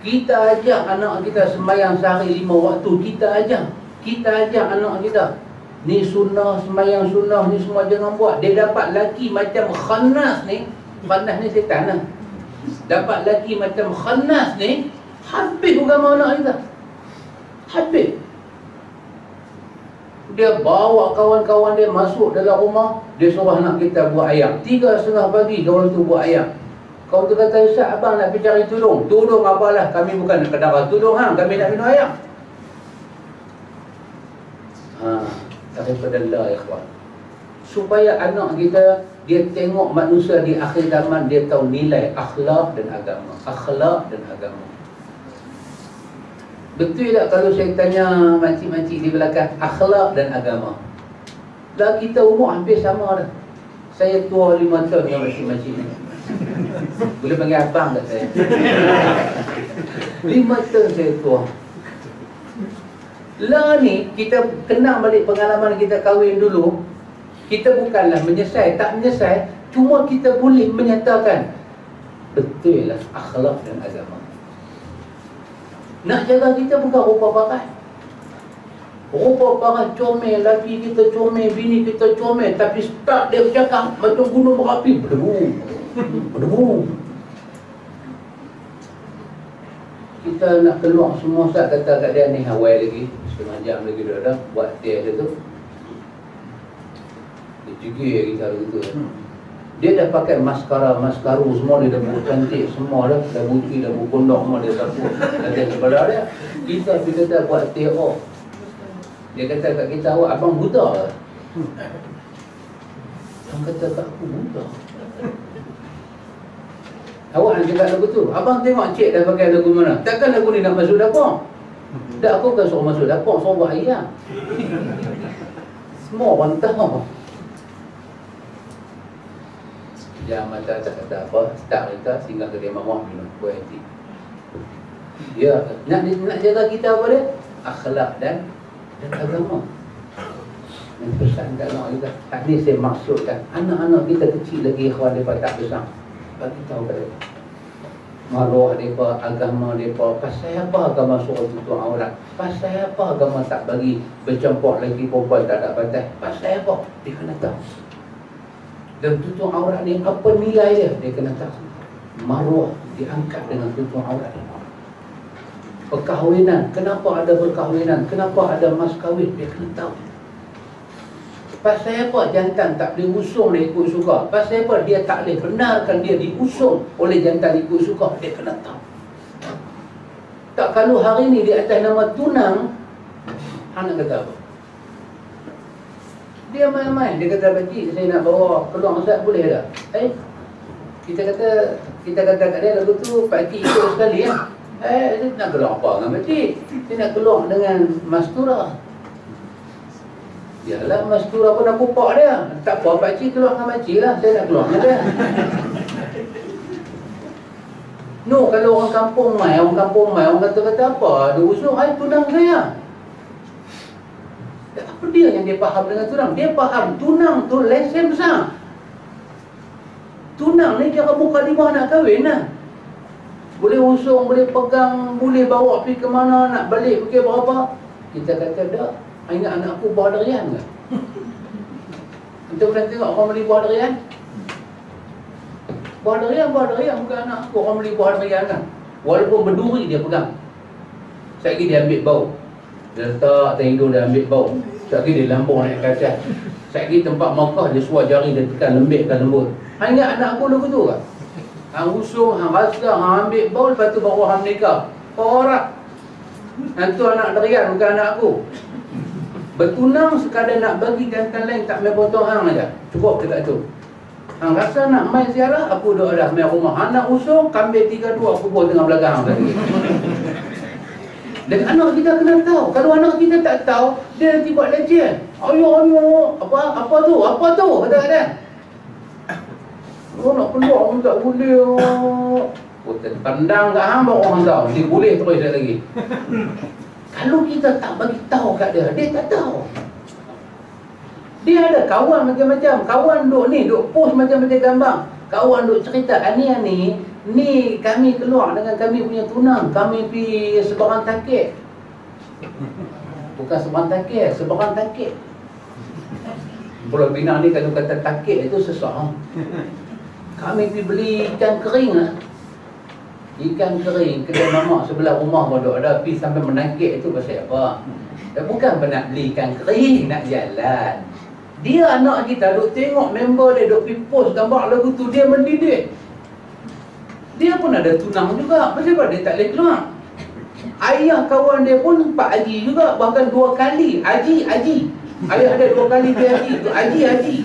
Kita ajak anak kita sembahyang sehari 5 waktu. Kita ajak anak kita, ni sunnah, sembahyang sunnah ni semua jangan buat. Dia dapat laki macam khannas ni. Khannas ni setan lah. Dapat laki macam khannas ni, habis agama anak kita. Habis. Dia bawa kawan-kawan dia masuk dalam rumah, dia suruh anak kita buat ayam. 3:30 pagi kawan tu buat ayam. Kawan tu kata, Ustaz, abang nak pergi cari tudung. Tudung apalah, kami bukan nak kedara tudung, kami nak minum ayam. Daripada Allah, ya kawan. Supaya anak kita, dia tengok manusia di akhir zaman, dia tahu nilai akhlak dan agama. Akhlak dan agama. Betul tak kalau saya tanya makcik-makcik di belakang, akhlak dan agama? Dah kita umur hampir sama dah. Saya tua 5 tahun dengan makcik-makcik ni. Boleh panggil abang kat saya. 5 tahun saya tua. Lah ni, kita kenang balik pengalaman kita kahwin dulu. Kita bukanlah menyesal, tak menyesal. Cuma kita boleh menyatakan, betul lah akhlak dan agama. Nak jaga kita bukan rupa pakai. Rupa pakai comel, laki kita comel, bini kita comel. Tapi start dia bercakap macam gunung berapi. Berdebu. Kita nak keluar semua, Ustaz kata kat dia ni, awal lagi, setengah jam lagi dah buat teh dia tu. Dia jigir kita gitu. Dia dah pakai maskaru semua, dia dah buat cantik semua dah buki, dah buat kondok semua, dia dah buat kata kepada dia. Kita pergi kata buat teh off. Dia kata kat kita, awak abang buta ke? Abang kata kat aku buta. Awak nak cakap lagu tu, abang tengok cik dah pakai lagu mana. Takkan lagu ni nak masuk dapur? Tak, aku kan suruh masuk dapur, suruh buat ayam. Semua orang tahu. Jangan mata tak kata apa, start kita singgah ke dia mamah minum kuih hati. Ya, nak jaga kita apa dia? Akhlak dan agama. Dan pesan kat anak kita. Tak ni saya maksudkan, anak-anak kita kecil lagi, ikhwan mereka tak besar. Bagi tahu kat dia. Maruah mereka, agama mereka. Pasal apa agama suruh tutup aurat? Pasal apa agama tak bagi bercampur lagi perempuan tak ada batas? Pasal apa? Dia kena tahu. Dan tutup aurat ni apa nilai dia? Dia kena tahu. Maruah diangkat dengan tutup aurat. Perkahwinan, kenapa ada perkahwinan? Kenapa ada mas kahwin? Dia kena tahu. Pasal apa jantan tak boleh usung dia ikut suka? Pasal apa dia tak boleh benarkan dia diusung oleh jantan ikut suka? Dia kena tahu. Tak, kalau hari ni di atas nama tunang, anak kata apa? Dia main-main, dia kata, pakcik saya nak bawa keluar Ustaz, boleh tak? Kita kata kat dia lagu tu, pakcik ikut sekali ya. Saya nak keluar apa dengan pakcik? Saya nak keluar dengan Mastura. Yalah, Mastura pun nak pupak dia. Tak apa, pakcik keluar dengan pakcik lah, saya nak keluar dengan dia. No, kalau orang kampung mai, orang kata apa? Dia usung, tunang saya. Apa dia yang dia faham dengan tunang? Dia faham tunang tu lesen besar. Tunang ni kira mukadimah nak kahwin lah. Boleh usung, boleh pegang, boleh bawa pergi ke mana, nak balik pergi berapa. Kita kata dah, ingat anak aku buah durian ke? Kita pernah tengok orang beli buah durian? Buah durian bukan anak aku. Orang beli buah durian kan, walaupun berduri dia pegang. Sekejap lagi dia ambil bau. Dia letak atas hidung, dia ambil bau. Sekejap lagi dia lambung naik ke atas. Sekejap lagi tempat Makkah, dia suar jari, dia tekan lembikkan lembut. Ingat anak aku lagu tu ke? Hang usung, hang rasa, hang ambil bau, lepas tu baru hang nikah. Korak. Itu anak durian, bukan anak aku. Bertunang sekadar nak bagi jantan lain, tak main potong hang aja. Cukup dekat tu. Hang rasa nak main ziarah, aku dah ada main rumah. Hang nak usung, kambing 3-2, aku buat tengah belakang tadi. Dan anak kita kena tahu. Kalau anak kita tak tahu, dia nanti buat lecian. Ayo, apa tu? Kata-kata. Oh, nak keluar pun tak boleh. Oh, tendang kat hang baru orang tahu. Dia boleh terus dia lagi. Kalau kita tak bagi tahu kat dia, dia tak tahu. Dia ada kawan macam-macam. Kawan duk post macam-macam gambar. Kawan duk cerita, ani Ni kami keluar dengan kami punya tunang, kami pergi sebarang takik. Bukan sebarang takik, sebarang takik. Pulau Pinang ni kalau kata takik itu sesak. Kami pergi beli ikan kering lah. Ikan kering, kedai mamak sebelah rumah pun ada. Pergi sampai menakik itu pasal apa? Bukan nak beli ikan kering, nak jalan. Dia anak kita duk tengok member dia duk pergi post gambar lagu tu, dia mendidik. Dia pun ada tunang juga. Pasal apa dia tak boleh keluar? Ayah kawan dia pun Pak Haji juga. Bahkan 2 kali Haji. Ayah ada 2 kali dia Haji.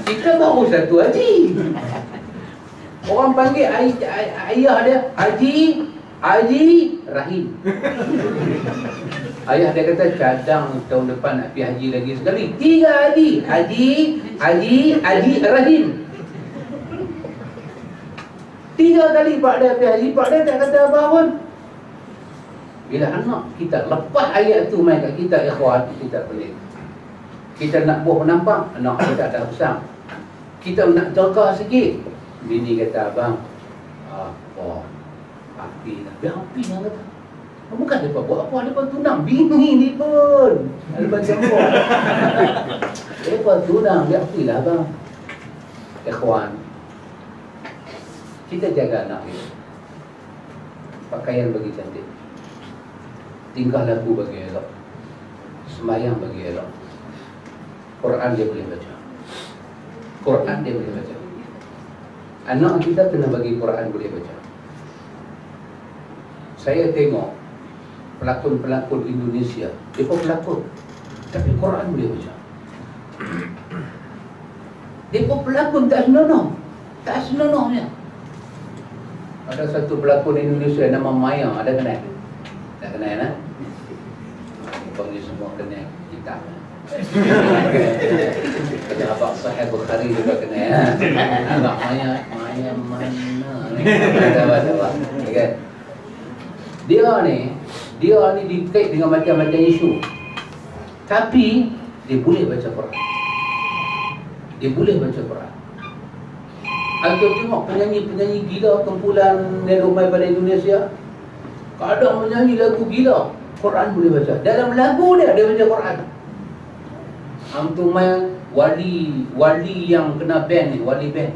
Kita baru 1 Haji. Orang panggil ayah dia Haji Rahim. Ayah dia kata cadang tahun depan nak pergi haji lagi sekali. 3 Haji Rahim. 3 kali Pak dia pergi haji, Pak dia tak kata apa pun. Bila anak kita lepas ayat tu main kat kita, ikhwan, kita pelik. Kita nak buat penampang, anak kita dah besar. Kita nak jaga sikit. Bini kata, abang, apa? Api lah. Biar api lah kata. Bukan dia buat apa, dia pun tunang. Bini ni pun. Ada macam apa. Dia pun tunang, biar api lah abang. Ikhwan, kita jaga anak kita. Pakaian bagi cantik, tingkah laku bagi elok, sembahyang bagi elok, Quran dia boleh baca. Quran dia boleh baca. Anak kita kena bagi Quran boleh baca. Saya tengok pelakon-pelakon Indonesia, dia pun pelakon, tapi Quran boleh baca. Dia pun pelakon tak senonoh, tak senonohnya. Ada satu pelakon Indonesia nama Maya, ada kenal? Tak kenal lah? Panggil semua kenal kita. Kalau Abang Sahih Bukhari juga kenal. Abang Maya mana? Sabar. Okay. Dia ni dikait dengan macam-macam isu. Tapi dia boleh baca Quran. Dia boleh baca Quran. Atau tengok penyanyi-penyanyi gila kumpulan Neromai pada Indonesia, kadang menyanyi lagu gila, Quran boleh baca. Dalam lagu dia baca Quran. Tu main wali yang kena ban ni, wali ban.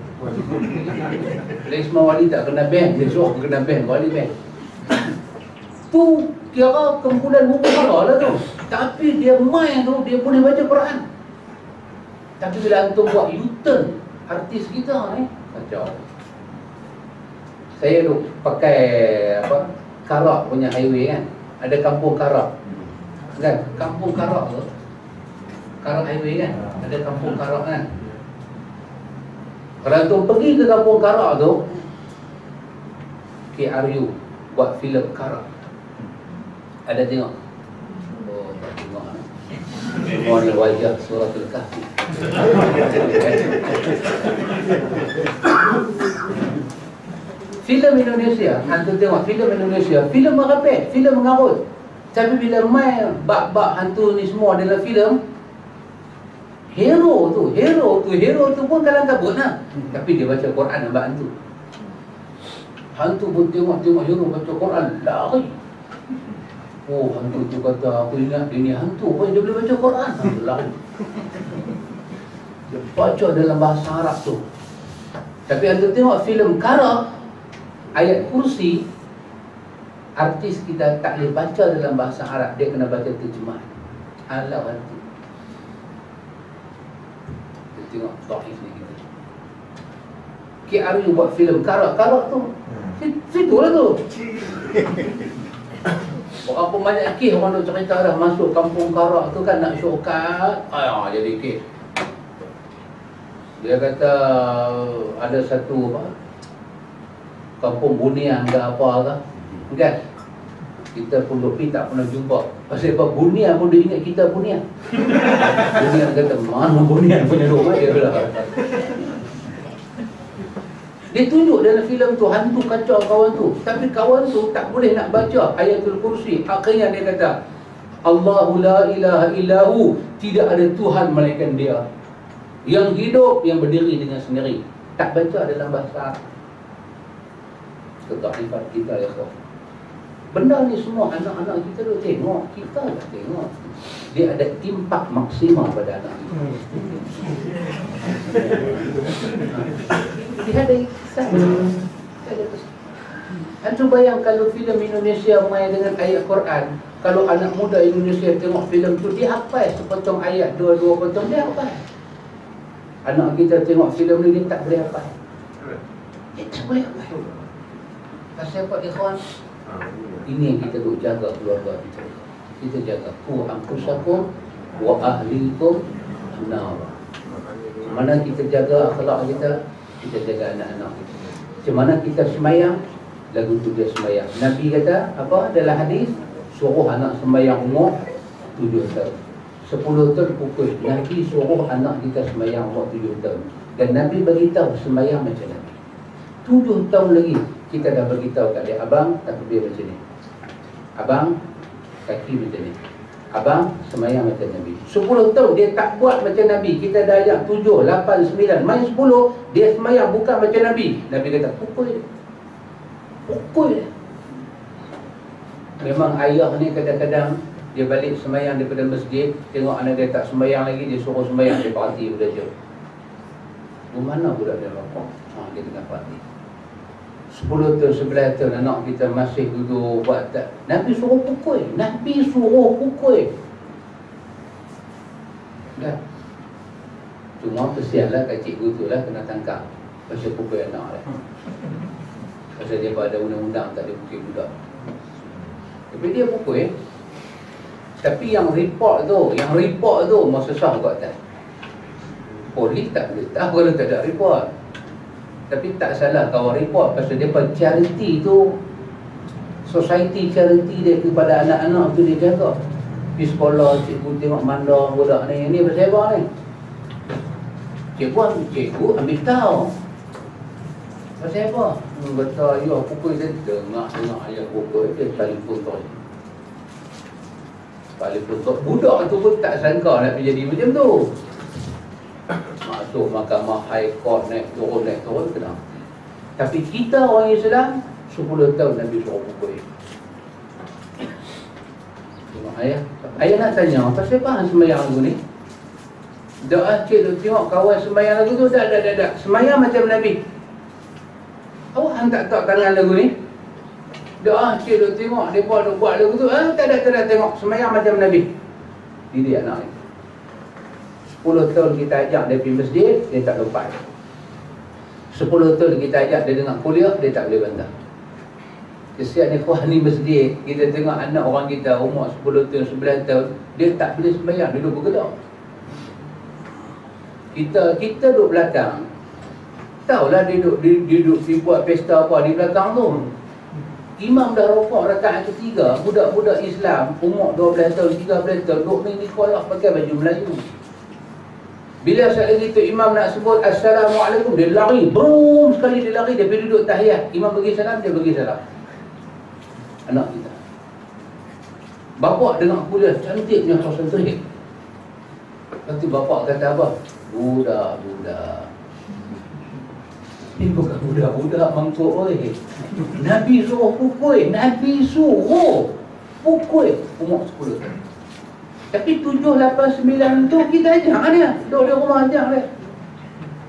Semua wali tak kena ban, dia suruh kena ban, wali ban. Tu kira kumpulan buku lah tu. Tapi dia main tu, dia boleh baca Quran. Tapi bila antum buat U-turn artis kita ni, kacau. Saya duk pakai Karak punya highway kan. Ada kampung Karak. Kan? Kampung Karak tu. Karak highway kan. Ada kampung Karak kan. Kalau tu pergi ke kampung Karak tu, KRU buat filem Karak. Ada tengok? Oh, tak tengok. Semua ni wajah Suratul Kahfi. Filem Indonesia, hantu tengok filem Indonesia, filem merapet, filem mengarut. Tapi bila main bab-bab hantu ni semua dalam filem, hero tu pun kalang kabut lah. Tapi dia baca Quran nampak hantu. Hantu pun tengok hero baca Quran, lari. Oh, hantu tu kata, aku ingat dia ni hantu pun dia boleh baca Quran. Lari. Dia baca dalam bahasa Arab tu. Tapi anda tengok filem Karak, ayat kursi, artis kita tak boleh baca dalam bahasa Arab, dia kena baca terjemahan. Alah hantu. Kita tengok dhaif ni kita. KRU buat filem Karak tu. Situ lah tu. Berapa banyak kes orang nak cerita dah masuk kampung Karak tu kan nak shortcut. Jadi kes. Dia kata ada satu kampung Bunian ke apa ke. Kan? Kita pun pergi tak pernah jumpa. Pasal apa Bunian pun dia ingat kita Bunian. Bunian kata mana Bunian punya rumah dia bilang. Dia tunjuk dalam filem tu hantu kacau kawan tu. Tapi kawan tu tak boleh nak baca ayatul kursi. Akhirnya dia kata Allahu la ilaha illahu, tidak ada Tuhan melainkan dia, yang hidup, yang berdiri dengan sendiri. Tak baca dalam bahasa Arab. kedaifan kita ya kawan. Benda ni semua anak-anak kita duk tengok, kita dah tengok. Dia ada impak maksimal pada anak kita. Dia ada kesan. Antum bayang kalau filem Indonesia main dengan ayat Quran, kalau anak muda Indonesia tengok filem tu, dia hafal sepotong ayat, dua potong dia hafal. Anak kita tengok filem ni, dia tak boleh hafal. Dia tak boleh hafal. Pasal apa ikhwan? Ini yang kita duk jaga keluarga kita. Kita jaga ku anfusakum wa ahlikum nar. Mana kita jaga akhlak kita, kita jaga anak-anak kita. Macam mana kita semayang, lagu tu dia semayang. Nabi kata apa dalam hadis, suruh anak semayang umur 7 tahun. 10 tahun pukul. Nabi suruh anak kita semayang umur 7 tahun. Dan Nabi beritahu semayang macam Nabi. 7 tahun lagi kita dah beritahu kat dia, abang takbir macam ni, abang kaki macam ni, abang semayang macam Nabi. 10 tahun dia tak buat macam Nabi. Kita dah ajak 7, 8, 9, main 10, dia semayang bukan macam Nabi. Nabi kata pukul dia. Pukul dia. Memang ayah ni kadang-kadang dia balik semayang daripada masjid, tengok anak dia tak semayang lagi, dia suruh semayang, dia parti budak dia. Mana budak dia rokok? Dia tengah parti. 10 tahun, 11 tahun anak kita masih duduk buat tak. Nabi suruh pukul. Nabi suruh pukul. Dah. Cuma kesianlah kat cikgu tu lah kena tangkap pasal pukul anak dia. Pasal dia ada undang-undang tak ada pukul budak. Tapi dia pukul. Tapi yang report tu masa sah kat atas. Polis tak boleh tahu kalau tak ada report. Tapi tak salah kawan report, pasal dia charity tu, society charity dia kepada anak-anak tu dia jaga. Pergi sekolah, cikgu tengok mandang budak ni pasal apa ni? Cikgu ambil tahu. Pasal apa? Betul ayah pukul dia, dengar ayah pukul dia, telefon tu. Budak tu pun tak sangka nak jadi macam tu. Masuk mahkamah high court, naik turun kena. Tapi kita orang Islam 10 tahun Nabi suruh pukul. Tengok ayah nak tanya, pasal apa semayang lagu ni? Dah cik tu tengok kawan semayang lagu tu, dah. Semayang macam Nabi. Awak hantar tak tangan lagu ni? Dah cik tu tengok mereka duk buat lagu tu, tak ada tengok semayang macam Nabi. Didik anak ni. 10 tahun kita ajak dia pergi masjid, dia tak lepas. 10 tahun kita ajak dia dengar kuliah, dia tak boleh bantah. Kesian ikhwan ni masjid, kita tengok anak orang kita umur 10 tahun, 11 tahun, dia tak boleh sembahyang, dia duduk bergerak. Kita duduk belakang. Tahulah dia duduk buat pesta apa di belakang tu. Imam dah rokok rakaat ketiga, budak-budak Islam umur 12 tahun, 13 tahun duduk ni sekolah pakai baju Melayu. Bila sekali itu imam nak sebut Assalamualaikum, dia lari, brum sekali dia lari, dia pergi duduk tahiyat. Imam bagi salam, dia bagi salam. Anak kita. Bapak dengar kuliah, cantiknya konsentrate. Nanti bapak kata apa? Budak-budak. Ini bukan budak-budak mangkuk oi. Nabi suruh pukul, Nabi suruh pukul umur 10 tahun. Tapi 7, 8, 9 tu kita ajak dia. Duduk di rumah ajak dia.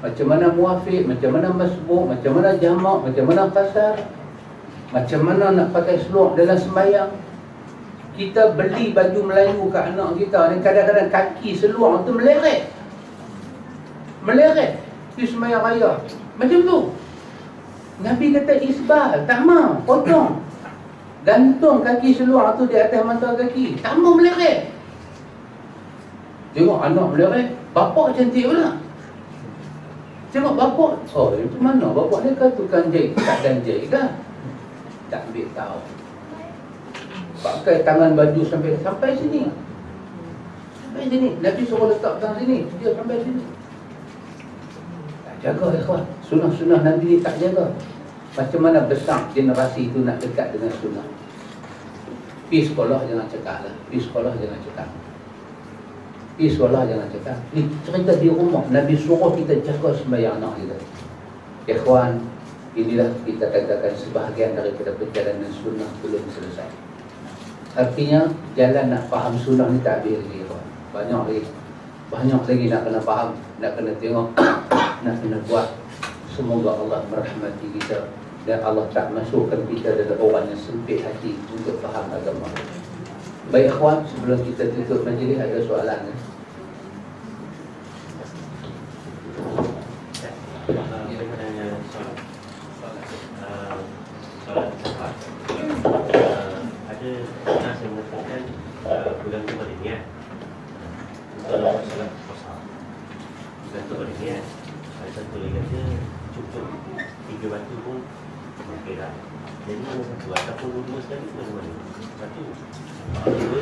Macam mana muafiq, macam mana masbuk, macam mana jamak, macam mana qasar, macam mana nak pakai seluar dalam sembahyang. Kita beli baju Melayu kat anak kita ni, kadang-kadang kaki seluar tu meleret. Di sembahyang raya. Macam tu. Nabi kata isbal, tak mau, potong. Gantung kaki seluar tu di atas mata kaki. Tak mau meleret. Tengok anak meleret, bapak cantik pula. Tengok bapak, itu mana? Bapak ni kan tukang jahit, tak jahit kan? Tak ambil tahu. Pakai tangan baju sampai sini. Sampai sini. Nabi suruh letak tangan sini, dia sampai sini. Tak jaga ikhwan. Sunnah-sunnah Nabi ni tak jaga. Macam mana besar generasi itu nak dekat dengan sunnah. Pergi sekolah jangan cakap lah. Pergi sekolah jangan cakap. Ni cerita di rumah. Nabi suruh kita jaga sembahyang anak kita. Ikhwan, inilah kita katakan sebahagian daripada perjalanan sunnah belum selesai. Artinya jalan nak faham sunnah ni tak habis lagi. Banyak lagi nak kena faham, nak kena tengok, nak kena buat. Semoga Allah merahmati kita dan Allah tak masukkan kita dalam orang yang sempit hati untuk faham agama. Baik akhwan, sebelum kita tutup majlis, ada soalan? Ada nas yang mengatakan bulan tu berniat untuk solat puasa. Bulan tu berniat. Ada satu lagi kata cukup 3 batu pun okey dah. Jadi mana satu ataupun dua sekali mana-mana. Satu. Kedua,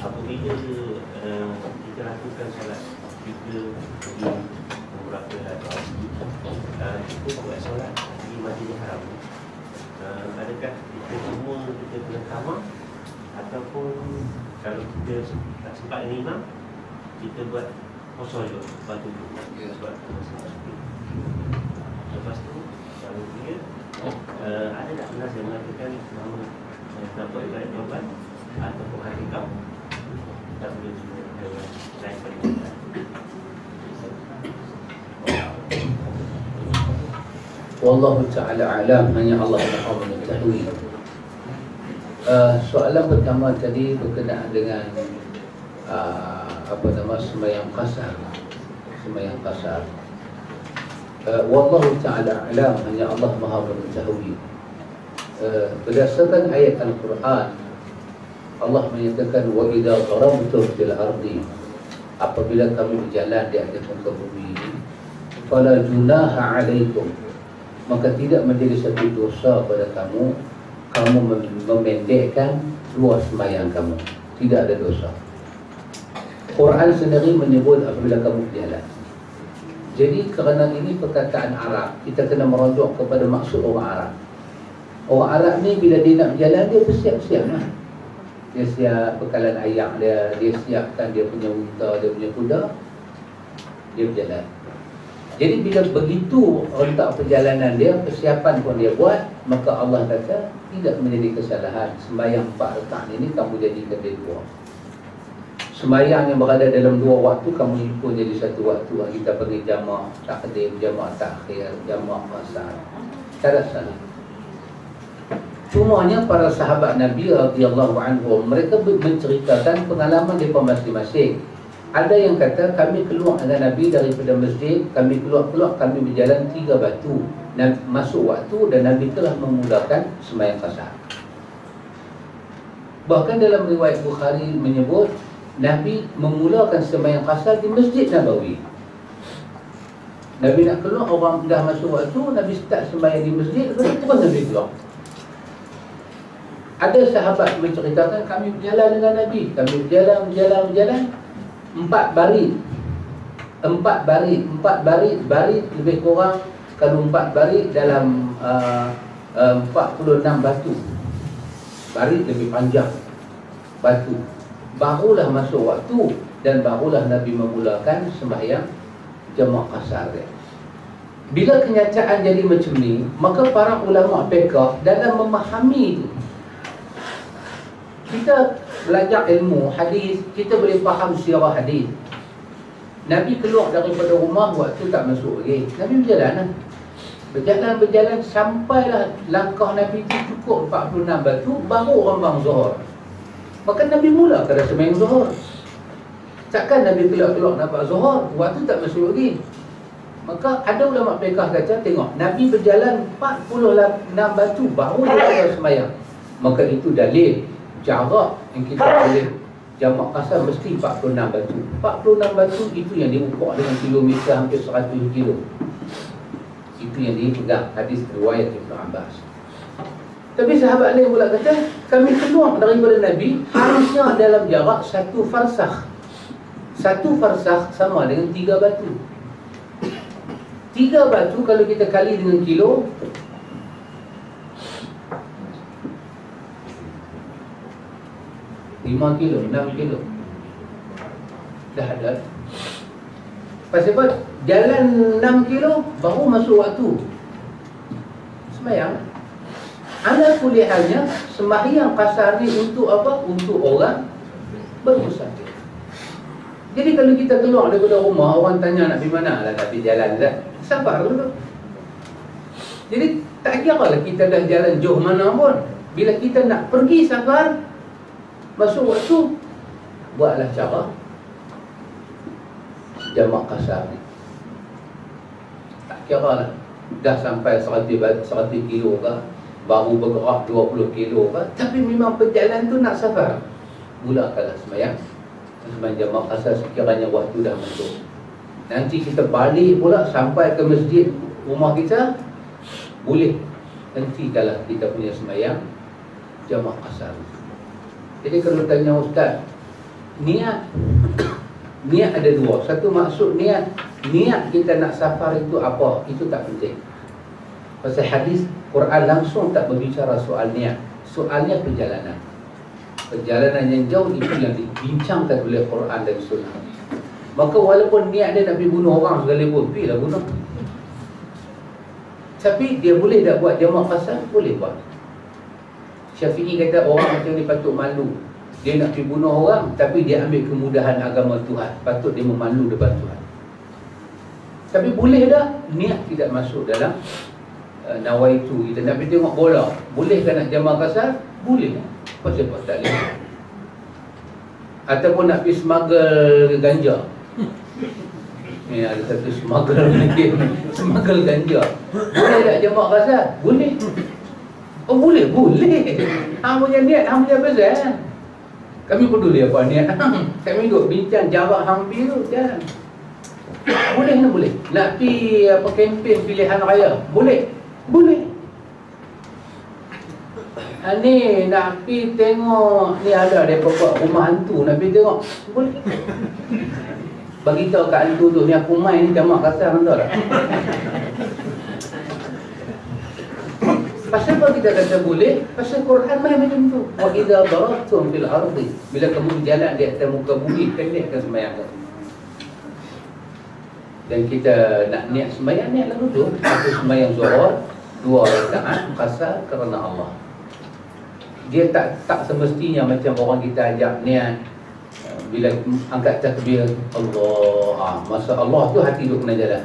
apabila kita lakukan solat 3 beberapa hari cukup buat solat di Masjidil Haram. Adakah kita semua kita kena qada ataupun kalau kita tak sempat dengan imam kita buat kosong juga batu tu sebab lepas tu kalau dia ada tak nas yang mengatakan nama nampak ibadat taubat ataupun hakikah tak boleh lain pada Wallahu ta'ala alam, hanya Allah yang mengetahui. Soalan pertama tadi berkenaan dengan sembahyang qasar. Sembahyang qasar. Wallahu ta'ala alam, hanya Allah Maha mengetahui. Berdasarkan ayat Al-Quran, Allah menyatakan wa idza darabtum fil ardi, apabila kamu berjalan di atas muka bumi ini, fala junaha alaikum, maka tidak menjadi satu dosa pada kamu memendekkan luas sembahyang kamu. Tidak ada dosa. Quran sendiri menyebut apabila kamu berjalan. Jadi kerana ini perkataan Arab, kita kena merujuk kepada maksud orang Arab. Orang Arab ni bila dia nak berjalan, dia bersiap-siap lah. Dia siap bekalan ayak dia siapkan dia punya unta, dia punya kuda, dia berjalan. Jadi bila begitu rentak perjalanan dia, persiapan pun dia buat, maka Allah kata tidak menjadi kesalahan. Sembahyang 4 rakaat ini kamu jadikan dia 2. Sembahyang yang berada dalam 2 waktu kamu pun jadi satu waktu. Kita panggil jamak takdim, jamak takhir, jamak asar. Tak ada salah. Cumanya para sahabat Nabi radhiyallahu anhum, mereka menceritakan pengalaman mereka masing-masing. Ada yang kata kami keluar dengan Nabi daripada masjid, kami keluar kami berjalan 3 batu dan masuk waktu dan Nabi telah memulakan sembahyang qasar. Bahkan dalam riwayat Bukhari menyebut Nabi memulakan sembahyang qasar di Masjid Nabawi. Nabi nak keluar, orang dah masuk waktu, Nabi start sembahyang di masjid, terus Nabi keluar. Ada sahabat menceritakan kami berjalan dengan Nabi, kami berjalan 4 barit lebih kurang, kalau 4 barit dalam 46 batu. Barit lebih panjang batu. Barulah masuk waktu dan barulah Nabi memulakan sembahyang jamak qasar dia. Bila kenyataan jadi macam ni, maka para ulama fiqh dalam memahami itu, kita belajar ilmu hadis, kita boleh faham sirah hadis. Nabi keluar daripada rumah waktu tak masuk lagi. Nabi berjalan. Berjalan sampailah langkah Nabi itu cukup 46 batu, baru orang bang zuhur. Maka Nabi mula pada sembahyang zuhur. Takkan Nabi keluar nampak zuhur, waktu tak masuk lagi. Maka ada ulama fiqh kata, tengok Nabi berjalan 46 batu baru dia sembahyang. Maka itu dalil jarak yang kita boleh jamak qasar mesti 46 batu. 46 batu itu yang diukur dengan kilometer hampir 100 kilo. Itu yang dipegang hadis riwayat Ibn Abbas. Tapi sahabat lain pula kata, kami keluar daripada Nabi harusnya dalam jarak 1 farsakh. 1 farsakh sama dengan 3 batu. 3 batu kalau kita kali dengan kilo, 5 kilo, 6 kilo dah ada. Pasal apa? Jalan 6 kilo baru masuk waktu. Semayang. Ala kulihannya, sembahyang kasar ni untuk apa? Untuk orang bermusafir. Jadi kalau kita keluar daripada rumah, orang tanya nak pergi mana? Lah nak pergi jalan tak? Sabar dulu. Jadi tak kira lah kita dah jalan jauh mana pun. Bila kita nak pergi safar, masuk waktu, buatlah cara jamak kasar ni. Tak kira lah dah sampai 100 kilo ke, baru bergerak 20 kilo ke, tapi memang perjalanan tu nak safar, mulakanlah sembahyang jamak kasar sekiranya waktu dah masuk. Nanti kita balik pula sampai ke masjid rumah kita, boleh hentikanlah kita punya sembahyang jamak kasar. Jadi kalau tanya ustaz, niat ada dua. Satu maksud niat kita nak safar itu apa? Itu tak penting. Pasal hadis Quran langsung tak berbicara soal niat. Soalnya perjalanan. Perjalanan yang jauh itu yang dibincangkan oleh Quran dan Sunnah. Maka walaupun niat dia nak pergi bunuh orang sekalipun, pergilah bunuh. Tapi dia boleh tak buat jamak kasar? Boleh buat. Syafi'i kata orang macam ni patut malu. Dia nak pergi bunuh orang, tapi dia ambil kemudahan agama Tuhan. Patut dia memalu depan Tuhan. Tapi boleh dah niat tidak masuk dalam nawaitu. Kita nak pergi tengok bola, bolehkah nak jamak kasar? Boleh. Pasal tak boleh. Ataupun nak pergi smuggle ganja. Ni ada satu smuggle lagi, smuggle ganja. Boleh tak jamak kasar? Boleh. Oh boleh, boleh. Hang punya niat, hang punya pasal. Kami peduli apa niat. Kami duduk bincang jarak hampir tu jalan. Boleh tak boleh? Nak pergi apa kempen pilihan raya? Boleh. Boleh. Ni nak pergi tengok, ni ada depa rumah hantu nak pergi tengok. Boleh. Bagi tahu kat hantu tu, ni aku main ni jamak kasar anda tak? Pasal apa kita kata boleh? Pasal Quran main macam tu. Wa idza darabtum fil ardi, bila kamu berjalan di atas muka bumi, pendekkan sembahyang kamu. Dan kita nak niat sembahyang, niat lalu tu. Aku sembahyang zuhur 2 rakaat kasar kerana Allah. Dia tak semestinya macam orang kita ajak niat bila angkat takbir Allah. Masa Allah tu hati duk kena jalan.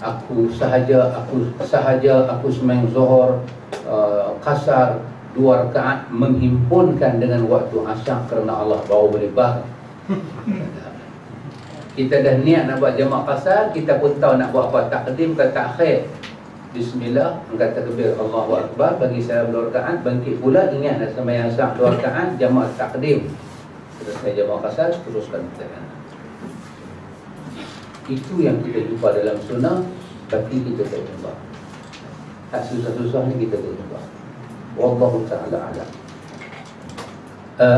Aku sahaja sembahyang zuhur kasar 2 rakaat menghimpunkan dengan waktu asyak kerana Allah, baru boleh bah. Kita dah niat nak buat jamak kasar, kita pun tahu nak buat apa, takdim ke takhir. Bismillah, angkat takbir Allahu Akbar, bagi salam 2 rakaat, bangkit pula ingat nak sembahyang asyak 2 rakaat, jamak takdim. Selesai jamak kasar, teruskan perjalanan. Itu yang kita jumpa dalam sunnah, tapi kita tak jumpa. Tak susah-susah ni kita tak jumpa. Wallahu ta'ala a'lam.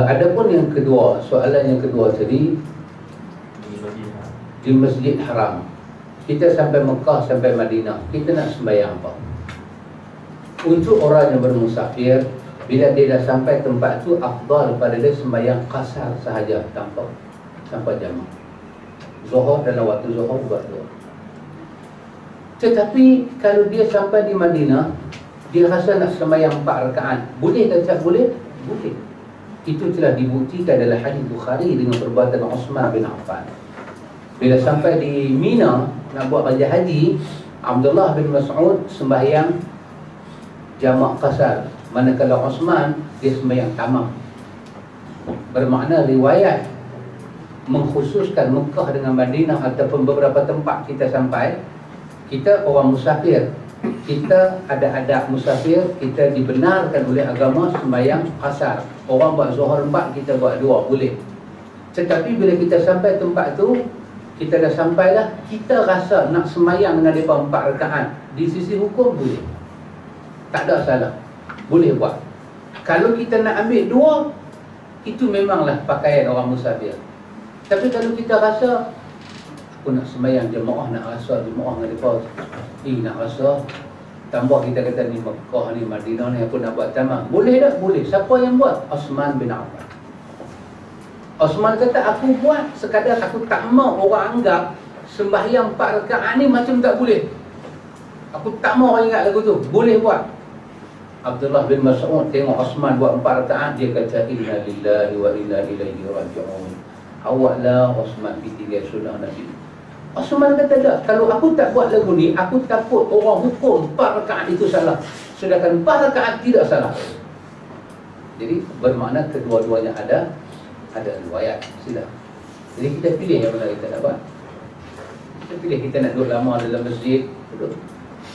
Adapun yang kedua, soalan yang kedua tadi, di Masjid Haram. Kita sampai Mekah, sampai Madinah, kita nak sembahyang apa? Untuk orang yang bermusafir, bila dia dah sampai tempat tu, afdal pada dia sembahyang kasar sahaja, tanpa jamak. Zuhur dalam waktu zuhur buat dua. Tetapi kalau dia sampai di Madinah, dia rasa nak sembahyang 4 rakaat, boleh tak boleh? Boleh. Itu telah dibuktikan dalam hadis Bukhari dengan perbuatan Uthman bin Affan. Bila sampai di Mina nak buat raja haji, Abdullah bin Mas'ud sembahyang jamak kasar, manakala Uthman dia sembahyang tamam. Bermakna riwayat mengkhususkan Mekah dengan Madinah ataupun beberapa tempat kita sampai, kita orang musafir, kita ada adab musafir, kita dibenarkan oleh agama sembahyang kasar. Orang buat zuhur 4, kita buat 2, boleh. Tetapi bila kita sampai tempat tu, kita dah sampai dah, kita rasa nak sembahyang dengan mereka 4 rakaat, di sisi hukum boleh, tak ada salah, boleh buat. Kalau kita nak ambil 2, itu memanglah pakaian orang musafir. Tapi kalau kita rasa aku nak sembahyang jemaah, nak rasa jemaah dengan mereka, nak rasa tambah, kita kata ni Mekah ni Madinah ni, aku nak buat tamam, boleh tak? Boleh. Siapa yang buat? Uthman bin Affan. Uthman kata, aku buat sekadar aku tak mau orang anggap sembahyang 4 rakaat ni macam tak boleh. Aku tak mau ingat lagu tu. Boleh buat. Abdullah bin Mas'ud tengok Osman buat 4 rakaat, dia kata inna lillahi wa inna ilaihi raji'un. Awaklah Osman ditinggal sunnah Nabi. Osman kata tak, kalau aku tak buat lagu ni, aku takut orang hukum 4 rakaat itu salah, sedangkan 4 rakaat tidak salah. Jadi bermakna kedua-duanya ada riwayat. Sila. Jadi kita pilih yang mana kita nak buat. Kita pilih kita nak duduk lama dalam masjid, duduk.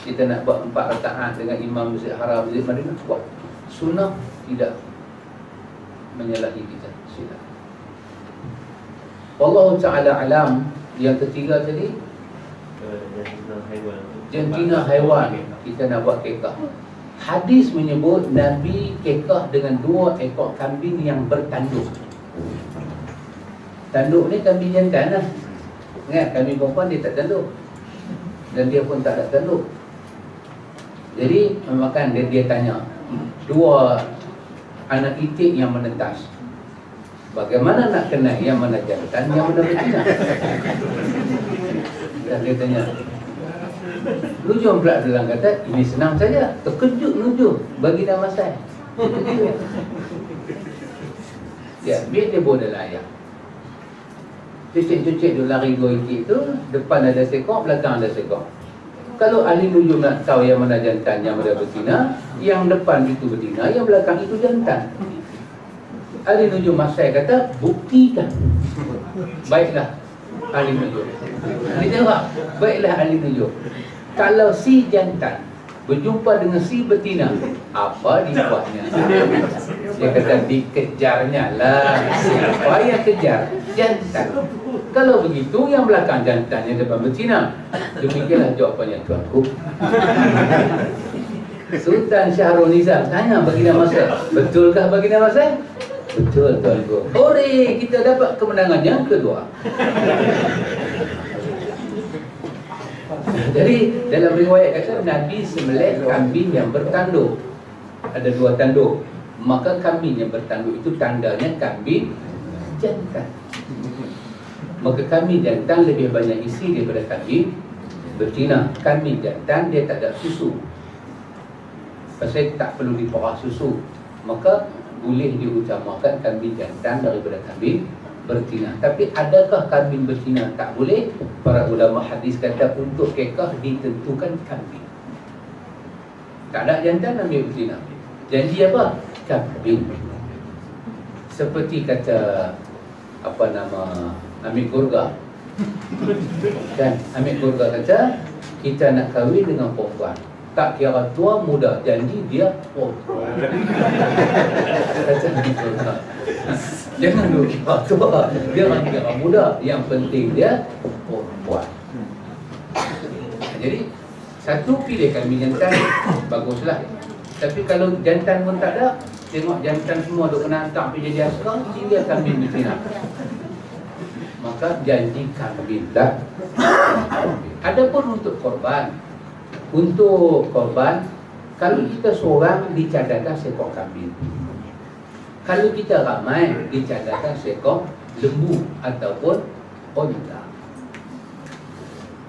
Kita nak buat 4 rakaat dengan imam Masjid Haram, Masjid Madinah, buat. Sunnah tidak menyalahi kita. Sila. Wallahu ta'ala alam. Yang ketiga tadi, jantina haiwan. Kita nak buat kekah. Hadis menyebut Nabi kekah dengan 2 ekor kambing yang bertanduk. Tanduk ni kambing jantan lah. Ingat, kambing perempuan dia tak tanduk, dan dia pun tak ada tanduk. Jadi makan dia tanya 2 anak itik yang menetas, bagaimana nak kenal yang mana jantan, yang mana betina? Dan dia tanya, Nujum pula dalam kata, ini senang saja, terkejut Nujum, bagi nama saya. Ya, biar dia bawa dalam ayam. Cucik-cucik dia lari 2 ikit tu, depan ada sekor, belakang ada sekor. Kalau ahli nujum nak tahu yang mana jantan, yang mana betina, yang depan itu betina, yang belakang itu jantan. Ahli nujum Masai kata, buktikan. Baiklah ahli nujum. Dia jawab, baiklah ahli nujum. Kalau si jantan berjumpa dengan si betina, apa dibuatnya? Dia kata, dikejarnya lah. Siapa yang kejar? Jantan. Kalau begitu, yang belakang jantan, yang depan betina. Demikianlah jawapannya tuanku. Sultan Syahrul Nizam tanya baginda Masai, betulkah baginda Masai? Betul tuanku. Ore, kita dapat kemenangan yang kedua. Jadi dalam riwayat kata Nabi sembelih kambing yang bertanduk. Ada 2 tanduk. Maka kambing yang bertanduk itu tandanya kambing jantan. Maka kambing jantan lebih banyak isi daripada kambing betina. Kambing jantan dia tak ada susu, pasal tak perlu diperah susu, maka boleh diutamakan kambing jantan daripada kambing betina. Tapi adakah kambing betina tak boleh? Para ulama hadis kata untuk kekah ditentukan kambing. Tak ada jantan, ambil betina. Janji apa? Kambing. Seperti kata apa nama Amir Gurga. Dan Amir Gurga kata, kita nak kahwin dengan perempuan, tak kira tua muda, janji dia perempuan. Kata Amir Gurga, jangan dulu kira tua, jangan kira muda, yang penting dia perempuan. Jadi satu pilih kambing jantan, baguslah. Tapi kalau jantan pun tak ada, tengok jantan semua duk kena hantar pergi jadi askar, tinggal kambing betina, maka janji kambing tak. Adapun untuk korban, kalau kita seorang dicadangkan seekor kambing, kalau kita ramai dicadangkan seekor lembu ataupun unta.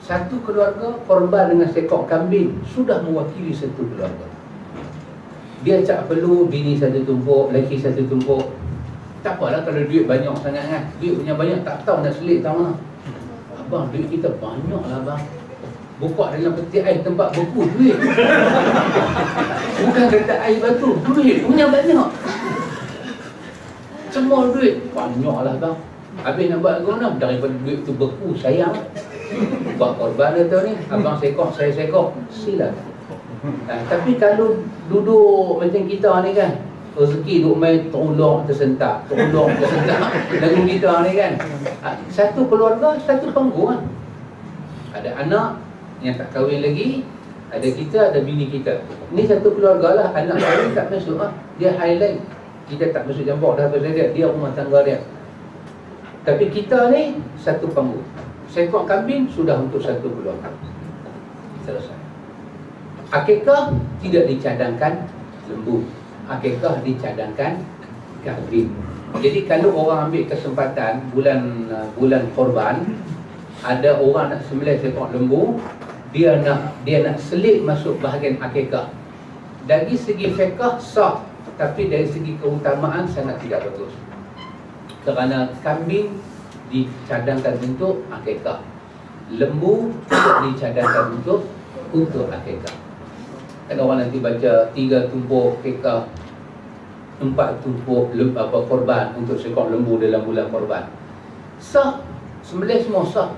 Satu keluarga korban dengan seekor kambing sudah mewakili satu keluarga. Dia tak perlu bini satu tumpuk, lelaki satu tumpuk. Tak apalah kalau duit banyak sangat kan. Duit punya banyak, tak tahu nak selit tak mana. Abang, duit kita banyak lah abang. Buka dalam peti air tempat beku, duit. Bukan kata air batu, duit punya banyak. Semua duit, banyak lah abang. Habis nak buat guna, daripada duit tu beku, sayang. Buat korban dia tahu ni, abang sekok, saya sekok, silakan. Tapi kalau duduk macam kita ni kan, rezeki duk main tolong tersentak lagu kita ni kan, satu keluarga satu panggung kan. Ada anak yang tak kahwin lagi, ada kita, ada bini kita. Ni satu keluarga lah. Anak kahwin tak masuk lah, dia highlight, kita tak masuk campur dah pasal dia rumah tangga dia. Tapi kita ni satu panggung. Seekor kambing sudah untuk satu keluarga, selesai. Akikah tidak dicadangkan lembu, akikah dicadangkan kambing. Jadi kalau orang ambil kesempatan bulan korban, ada orang nak sembelih seekor lembu, dia nak selit masuk bahagian akikah. Dari segi fiqh sah, tapi dari segi keutamaan sangat tidak bagus. Kerana kambing dicadangkan untuk akikah, lembu dicadangkan untuk akikah. Kan orang nanti baca 3 tumpuk akikah, 4 tumpuk korban untuk seekor lembu dalam bulan korban. Sah, sembelih semua sah.